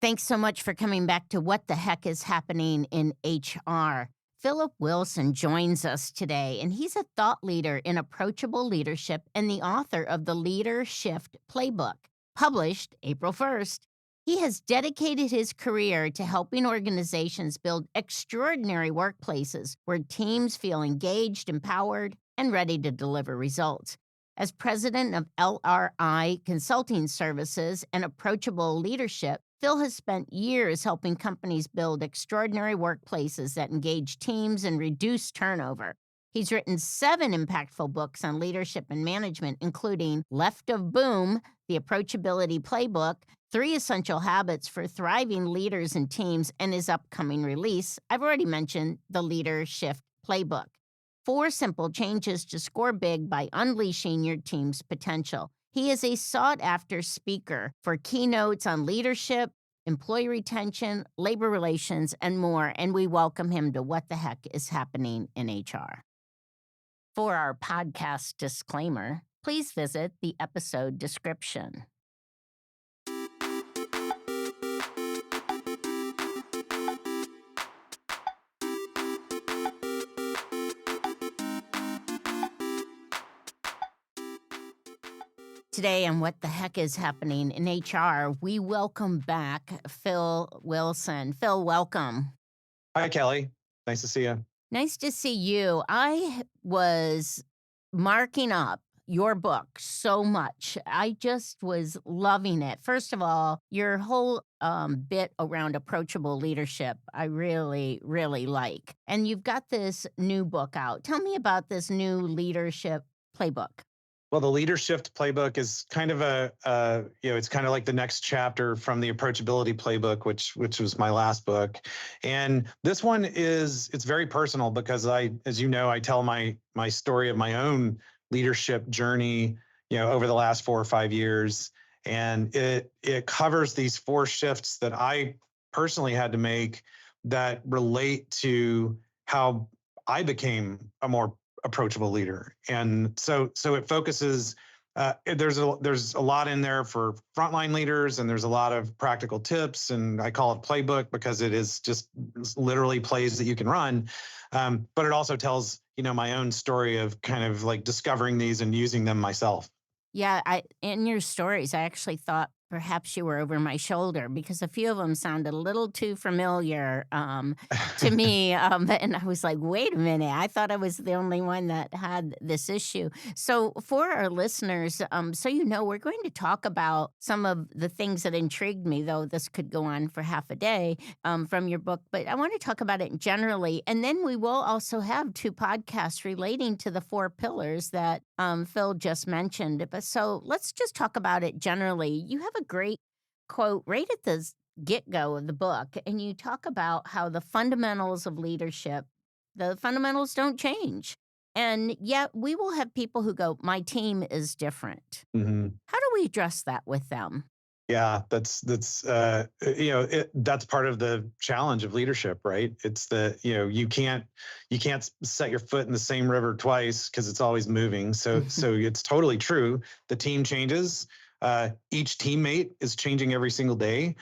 Thanks so much for coming back to What the Heck is Happening in HR. Philip Wilson joins us today, and he's a thought leader in approachable leadership and the author of the Leader Shift Playbook, published April 1st. He has dedicated his career to helping organizations build extraordinary workplaces where teams feel engaged, empowered, and ready to deliver results. As president of LRI Consulting Services and Approachable Leadership, Phil has spent years helping companies build extraordinary workplaces that engage teams and reduce turnover. He's written 7 impactful books on leadership and management, including Left of Boom, The Approachability Playbook, 3 Essential Habits for Thriving Leaders and Teams, and his upcoming release, I've already mentioned, The Leader Shift Playbook. 4 simple changes to score big by unleashing your team's potential. He is a sought-after speaker for keynotes on leadership, employee retention, labor relations, and more, and we welcome him to What the Heck is Happening in HR. For our podcast disclaimer, please visit the episode description. Today on What the Heck is Happening in HR, we welcome back Phil Wilson. Phil, welcome. Hi, Kelly. Nice to see you. Nice to see you. I was marking up your book so much. I just was loving it. First of all, your whole bit around approachable leadership, I really, really like. And you've got this new book out. Tell me about this new leadership playbook. Well, the Leadership Playbook is kind of it's kind of like the next chapter from the Approachability Playbook, which was my last book. And this one it's very personal because as you know, I tell my story of my own leadership journey, over the last 4 or 5 years. And it covers these 4 shifts that I personally had to make that relate to how I became a more approachable leader. And so it focuses, there's a lot in there for frontline leaders, and there's a lot of practical tips, and I call it playbook because it is just literally plays that you can run. But it also tells, my own story of kind of like discovering these and using them myself. Yeah, in your stories, I actually thought perhaps you were over my shoulder because a few of them sounded a little too familiar to me. And I was like, wait a minute, I thought I was the only one that had this issue. So, for our listeners, we're going to talk about some of the things that intrigued me, though this could go on for half a day from your book. But I want to talk about it generally. And then we will also have 2 podcasts relating to the 4 pillars that Phil just mentioned. But so let's just talk about it generally. You have a great quote right at the get-go of the book, and you talk about how the fundamentals of leadership, the fundamentals don't change. And yet we will have people who go, my team is different. hmm How do we address that with them? Yeah, that's that's part of the challenge of leadership, right? It's you can't set your foot in the same river twice because it's always moving. So it's totally true. The team changes. Each teammate is changing every single day,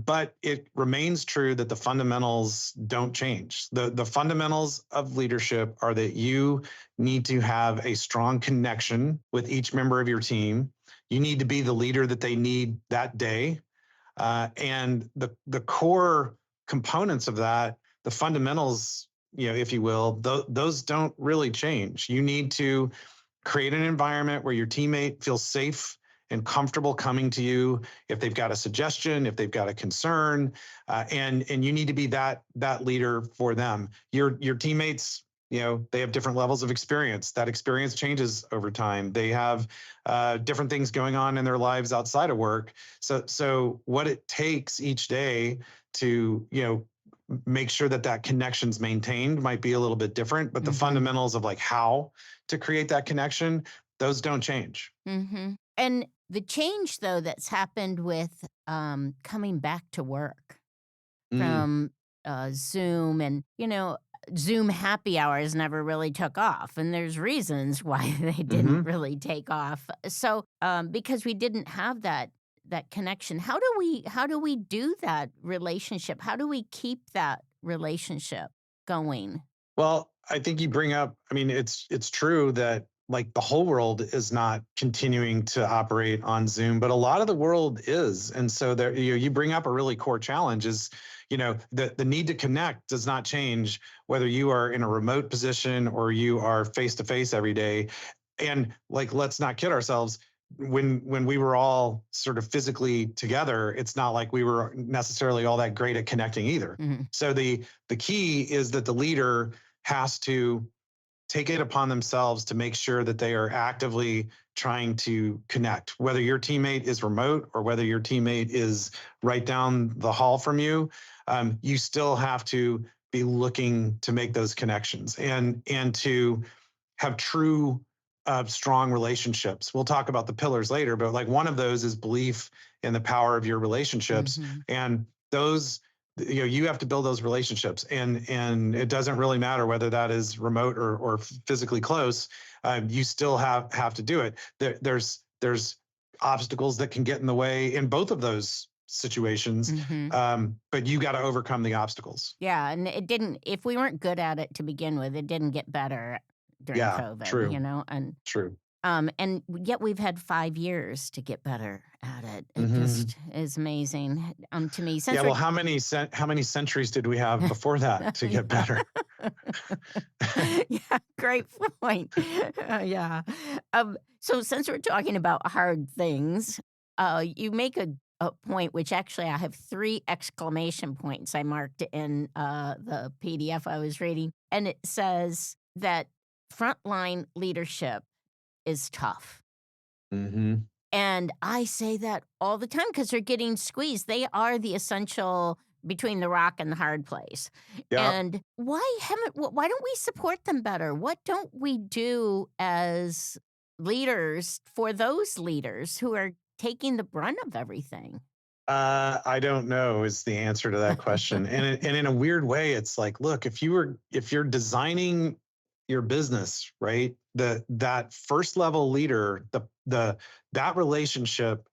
but it remains true that the fundamentals don't change. The fundamentals of leadership are that you need to have a strong connection with each member of your team. You need to be the leader that they need that day. And the core components of that, the fundamentals, if you will, those don't really change. You need to create an environment where your teammate feels safe and comfortable coming to you if they've got a suggestion, if they've got a concern, and you need to be that leader for them. Your teammates, they have different levels of experience. That experience changes over time. They have different things going on in their lives outside of work. So what it takes each day to, make sure that connection's maintained might be a little bit different, but the fundamentals of like how to create that connection, those don't change. And the change, though, that's happened with coming back to work Mm. from Zoom and, Zoom happy hours never really took off, and there's reasons why they didn't hmm really take off. So, because we didn't have that that connection. How do we do that relationship? How do we keep that relationship going? Well, I think you bring up, I mean, it's true that like the whole world is not continuing to operate on Zoom, but a lot of the world is. And so there you bring up a really core challenge is, the need to connect does not change whether you are in a remote position or you are face to face every day. And like let's not kid ourselves, when we were all sort of physically together, it's not like we were necessarily all that great at connecting either. Mhm. So the key is that the leader has to take it upon themselves to make sure that they are actively trying to connect, whether your teammate is remote or whether your teammate is right down the hall from you. You still have to be looking to make those connections and to have true strong relationships. We'll talk about the pillars later, but like one of those is belief in the power of your relationships. Mhm. And those, you have to build those relationships, and it doesn't really matter whether that is remote or physically close. You still have to do it. There's obstacles that can get in the way in both of those situations, Mhm. but you got to overcome the obstacles. Yeah, and it didn't if we weren't good at it to begin with, it didn't get better during Yeah, COVID, true, true. and yet we've had 5 years to get better at it. It Hmm. just is amazing, to me. Yeah, Since we're well, how many centuries did we have before that to get Yeah. better? Yeah, great point. Yeah. So since we're talking about hard things, you make a point, which actually I have 3 exclamation points I marked in, the PDF I was reading, and it says that frontline leadership is tough. Mhm. And I say that all the time because 'cause they're getting squeezed. They are the essential between the rock and the hard place. Yep. And why don't we support them better? What don't we do as leaders for those leaders who are taking the brunt of everything? I don't know is the answer to that question. And in a weird way, it's like, look, if you're designing your business, right? That first level leader, that relationship,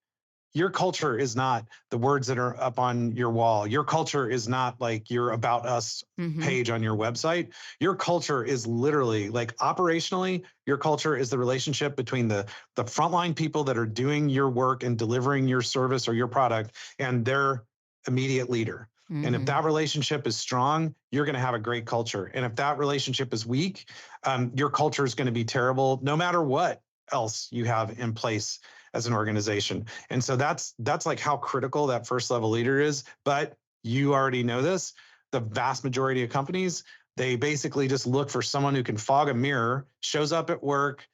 your culture is not the words that are up on your wall. Your culture is not like your about us Mhm. page on your website. Your culture is literally like operationally, your culture is the relationship between the frontline people that are doing your work and delivering your service or your product and their immediate leader. And if Mhm. that relationship is strong, you're going to have a great culture. And if that relationship is weak, your culture is going to be terrible, no matter what else you have in place as an organization. And so that's like how critical that first level leader is. But you already know this. The vast majority of companies, they basically just look for someone who can fog a mirror, shows up at work,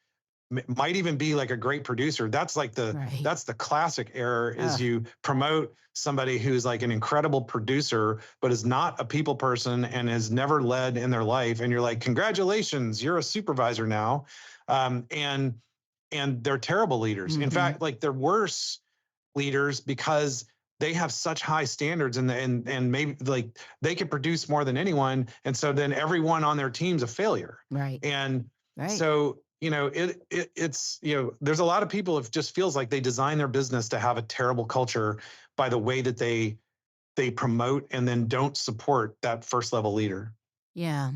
might even be like a great producer. Right. That's the classic error is Ugh. you promote somebody who's like an incredible producer but is not a people person and has never led in their life, and you're like, congratulations, you're a supervisor now. Um, and and they're terrible leaders. In Mhm. fact, like they're worse leaders because they have such high standards, and maybe like they can produce more than anyone, and so then everyone on their team's a failure. Right. And Right. so it's there's a lot of people, it just feels like they design their business to have a terrible culture by the way that they promote and then don't support that first level leader. Yeah.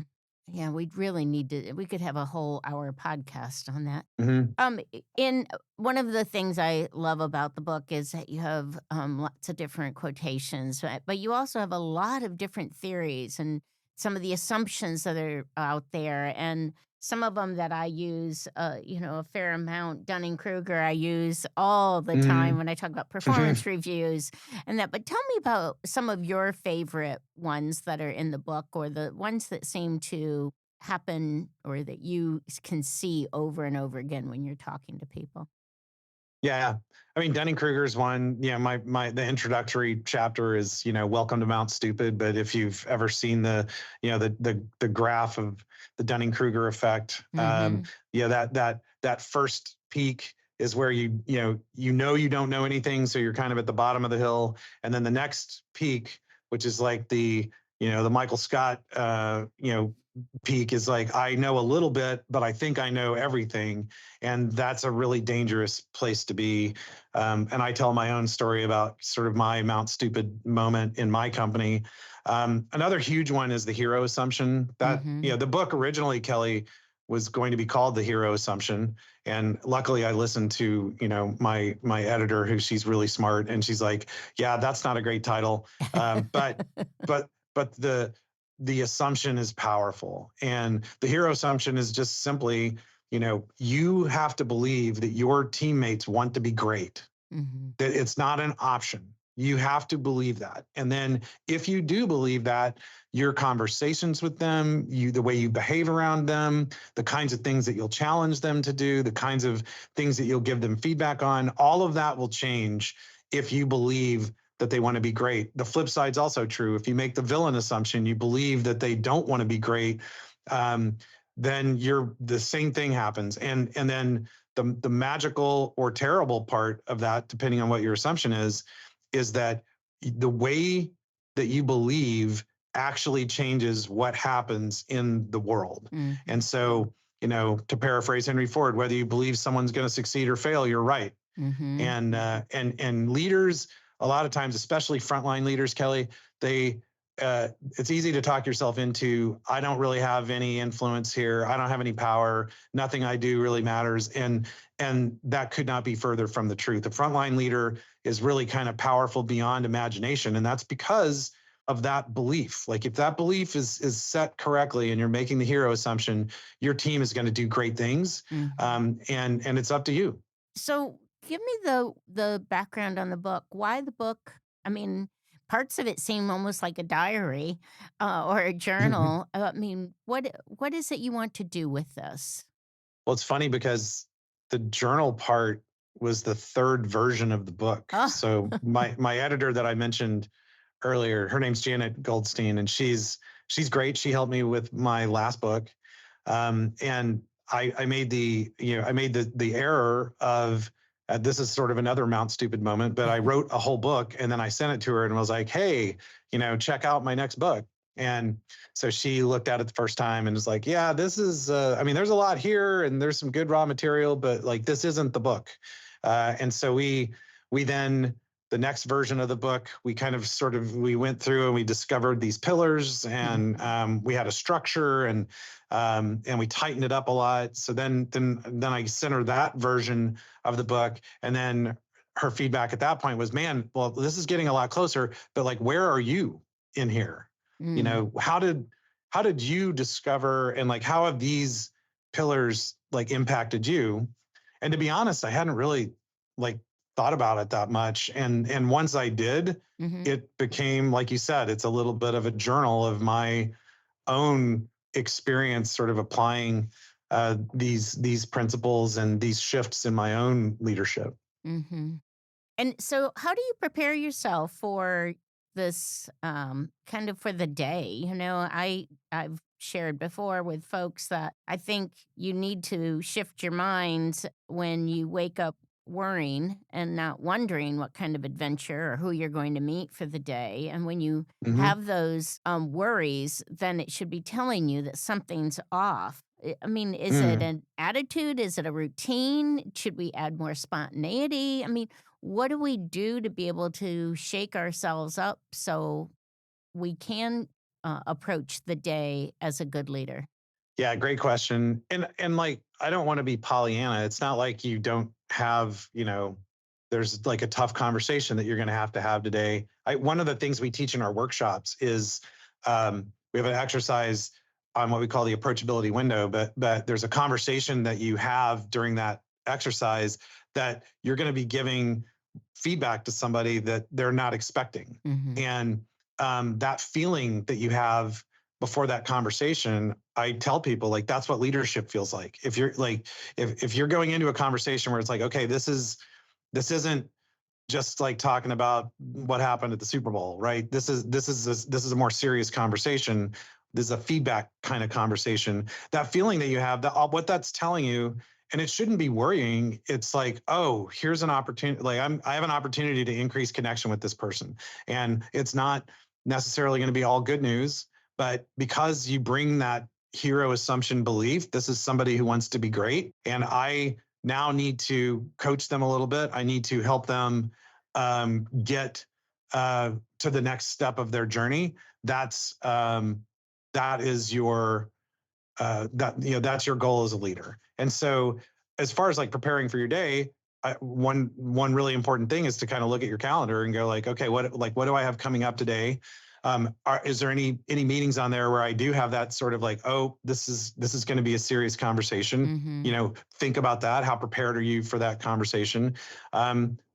Yeah, we'd really need to we could have a whole hour podcast on that. Hmm. In one of the things I love about the book is that you have lots of different quotations, but you also have a lot of different theories and some of the assumptions that are out there, and some of them that I use, a fair amount. Dunning Kruger, I use all the time Hmm. when I talk about performance reviews and that. But tell me about some of your favorite ones that are in the book, or the ones that seem to happen or that you can see over and over again when you're talking to people. Yeah. I mean, Dunning-Kruger's one, the introductory chapter is, welcome to Mount Stupid. But if you've ever seen the graph of the Dunning-Kruger effect, Mhm. yeah, that first peak is where you don't know anything. So you're kind of at the bottom of the hill. And then the next peak, which is like the Michael Scott, peak is like, I know a little bit, but I think I know everything. And that's a really dangerous place to be. And I tell my own story about sort of my Mount Stupid moment in my company. Another huge one is the hero assumption. That, Mhm. the book originally, Kelly, was going to be called The Hero Assumption. And luckily I listened to, my editor, who, she's really smart. And she's like, yeah, that's not a great title. But the assumption is powerful. And the hero assumption is just simply, you have to believe that your teammates want to be great, Mhm. that it's not an option. You have to believe that. And then if you do believe that, your conversations with them, the way you behave around them, the kinds of things that you'll challenge them to do, the kinds of things that you'll give them feedback on, all of that will change if you believe that they want to be great. The flip side's also true. If you make the villain assumption, you believe that they don't want to be great, um, then the same thing happens. And then the magical or terrible part of that, depending on what your assumption is that the way that you believe actually changes what happens in the world. Mhm. And so, to paraphrase Henry Ford, whether you believe someone's going to succeed or fail, you're right. Mhm. And leaders, a lot of times, especially frontline leaders, Kelly, they it's easy to talk yourself into, I don't really have any influence here, I don't have any power, nothing I do really matters. And that could not be further from the truth. The frontline leader is really kind of powerful beyond imagination, and that's because of that belief. Like, if that belief is set correctly and you're making the hero assumption, your team is going to do great things. Mhm. And it's up to you. So, give me the background on the book. Why the book? I mean, parts of it seem almost like a diary, or a journal. I mean, what is it you want to do with this? Well, it's funny because the journal part was the third version of the book. Oh. So my editor that I mentioned earlier, her name's Janet Goldstein, and she's great. She helped me with my last book, and I made the error of, this is sort of another Mount Stupid moment, but I wrote a whole book and then I sent it to her and was like, hey, check out my next book. And so she looked at it the first time and was like, yeah, this is, I mean, there's a lot here and there's some good raw material, but like, this isn't the book. And so we then, the next version of the book, we kind of sort of, we went through and we discovered these pillars, and Mhm. we had a structure, and we tightened it up a lot. So then I sent her that version of the book, and then her feedback at that point was, man, well, this is getting a lot closer, but like, where are you in here? Mm. How did you discover, and like, how have these pillars like impacted you? And to be honest, I hadn't really like thought about it that much. And once I did, Mhm. it became, like you said, it's a little bit of a journal of my own experience, sort of applying these principles and these shifts in my own leadership. Mhm. And so, how do you prepare yourself for this, kind of for the day? I've shared before with folks that I think you need to shift your minds when you wake up worrying and not wondering what kind of adventure or who you're going to meet for the day. And when you Hmm. have those worries, then it should be telling you that something's off. I mean, is it Mm. an attitude? Is it a routine? Should we add more spontaneity? I mean, what do we do to be able to shake ourselves up so we can approach the day as a good leader? Yeah, great question. And like, I don't want to be Pollyanna. It's not like you don't have, there's like a tough conversation that you're going to have today. One of the things we teach in our workshops is, we have an exercise on what we call the approachability window, but there's a conversation that you have during that exercise that you're going to be giving feedback to somebody that they're not expecting. Mhm. And that feeling that you have before that conversation, I tell people, like, that's what leadership feels like. If you're like, if you're going into a conversation where it's like, okay, this isn't just like talking about what happened at the Super Bowl, right? This is a more serious conversation. This is a feedback kind of conversation. That feeling that you have, that what that's telling you, and it shouldn't be worrying. It's like, oh, here's an opportunity. Like, I have an opportunity to increase connection with this person, and it's not necessarily going to be all good news, but because you bring that hero assumption belief. This is somebody who wants to be great. And I now need to coach them a little bit. I need to help them get to the next step of their journey. That is your that's your goal as a leader. And so as far as like preparing for your day, one really important thing is to kind of look at your calendar and go like, okay, what do I have coming up today? Is there any meetings on there where I do have that sort of like, oh, this is going to be a serious conversation? Mm-hmm. Think about that. How prepared are you for that conversation?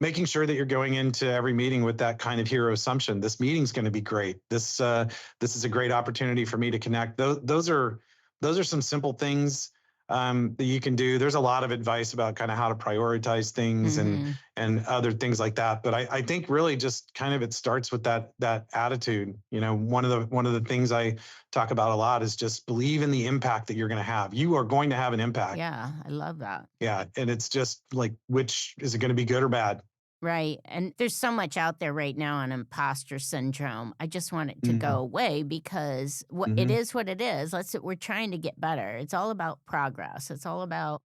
Making sure that you're going into every meeting with that kind of hero assumption. This meeting's going to be great. This is a great opportunity for me to connect. Those are some simple things that you can do. There's a lot of advice about kind of how to prioritize things Mm-hmm. and other things like that. But I think really just kind of it starts with that attitude. One of the things I talk about a lot is just believe in the impact that you're going to have. You are going to have an impact. Yeah, I love that. Yeah, and it's just like, which is it going to be good or bad? Right. And there's so much out there right now on imposter syndrome. I just want it to go Mm-hmm. away because it is what it is. We're trying to get better. It's all about progress. It's all about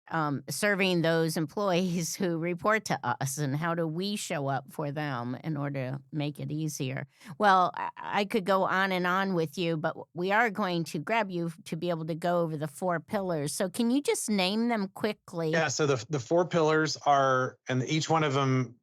serving those employees who report to us and how do we show up for them in order to make it easier. Well, I could go on and on with you, but we are going to grab you to be able to go over the 4 pillars. So can you just name them quickly? Yeah, so the 4 pillars are, and each one of them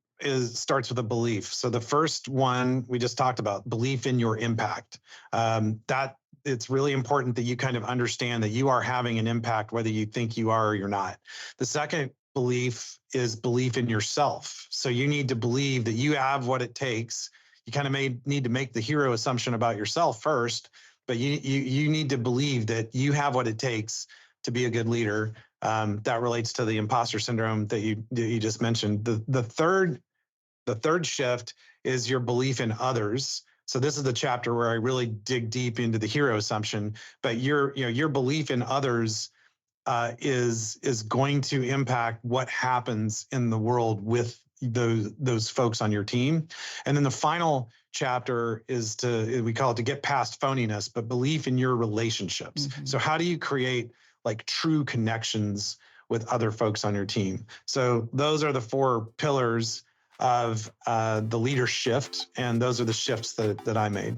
starts with a belief. So the first one we just talked about, belief in your impact. That it's really important that you kind of understand that you are having an impact, whether you think you are or you're not. The second belief is belief in yourself. So you need to believe that you have what it takes. You kind of need to make the hero assumption about yourself first, but you need to believe that you have what it takes to be a good leader. That relates to the imposter syndrome that you just mentioned. The third shift is your belief in others. So this is the chapter where I really dig deep into the hero assumption. But your belief in others is going to impact what happens in the world with those folks on your team. And then the final chapter is we call it to get past phoniness, but belief in your relationships. Mhm. So how do you create like true connections with other folks on your team? So those are the 4 pillars of the leader shift, and those are the shifts that I made.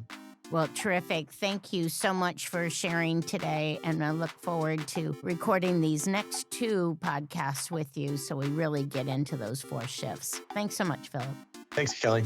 Well, terrific. Thank you so much for sharing today. And I look forward to recording these next 2 podcasts with you so we really get into those 4 shifts. Thanks so much, Philip. Thanks, Kelly.